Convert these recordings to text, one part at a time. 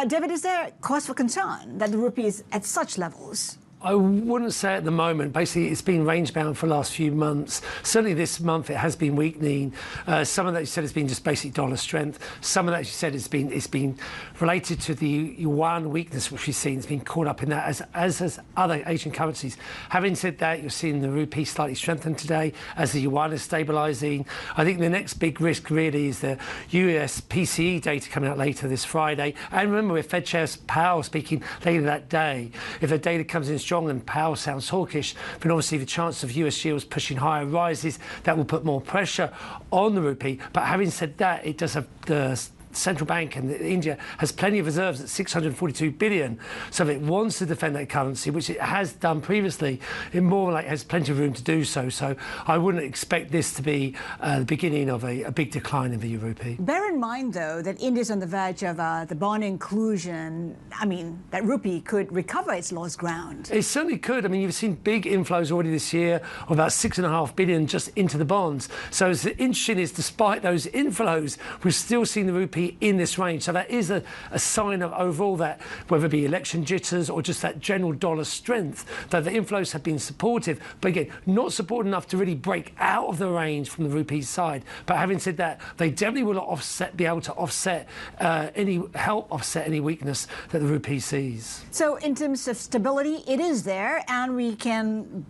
David, is there cause for concern that the rupee is at such levels? I wouldn't say at the moment. Basically, it's been range-bound for the last few months. Certainly this month it has been weakening. Some of that you said has been just basic dollar strength. Some of that you said it's been related to the yuan weakness, which we've seen. It's been caught up in that, as has other Asian currencies. Having said that, you're seeing the rupee slightly strengthen today as the yuan is stabilising. I think the next big risk really is the US PCE data coming out later this Friday. And remember, with Fed Chair Powell speaking later that day, if the data comes in strong and Powell sounds hawkish, then obviously the chance of US yields pushing higher rises. That will put more pressure on the rupee. But having said that, it does have the central bank, and India has plenty of reserves at 642 billion. So if it wants to defend that currency, which it has done previously, it more like has plenty of room to do so. So I wouldn't expect this to be the beginning of a big decline in the rupee. Bear in mind, though, that India's on the verge of the bond inclusion. I mean, that rupee could recover its lost ground. It certainly could. I mean, you've seen big inflows already this year of about 6.5 billion just into the bonds. So it's interesting is, despite those inflows, we've still seen the rupee in this range. So that is a sign of overall that, whether it be election jitters or just that general dollar strength, that the inflows have been supportive, but again, not supportive enough to really break out of the range from the rupee's side. But having said that, they definitely will be able to offset any weakness that the rupee sees. So in terms of stability, it is there, and we can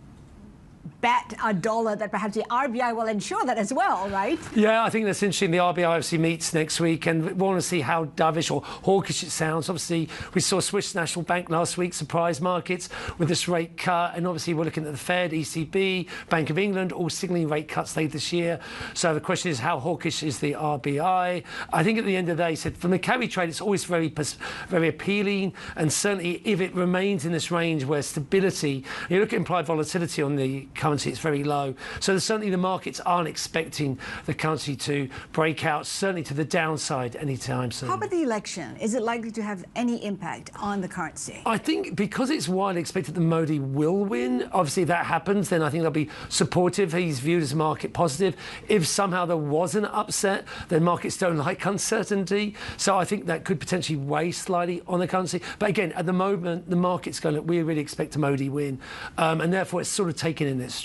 bet a dollar that perhaps the RBI will ensure that as well, right? Yeah, I think that's interesting. The RBI obviously meets next week, and we want to see how dovish or hawkish it sounds. Obviously, we saw Swiss National Bank last week surprise markets with this rate cut, and obviously we're looking at the Fed, ECB, Bank of England, all signalling rate cuts later this year. So the question is, how hawkish is the RBI? I think at the end of the day, said from the carry trade, it's always very appealing, and certainly if it remains in this range where stability, you look at implied volatility on the currency, it's very low. So certainly the markets aren't expecting the currency to break out, certainly to the downside anytime soon. How about the election? Is it likely to have any impact on the currency? I think because it's widely expected that Modi will win, obviously if that happens, then I think they'll be supportive. He's viewed as market positive. If somehow there was an upset, then markets don't like uncertainty. So I think that could potentially weigh slightly on the currency. But again, at the moment, the market's going, look, we really expect a Modi win. And therefore it's sort of taken in its stride.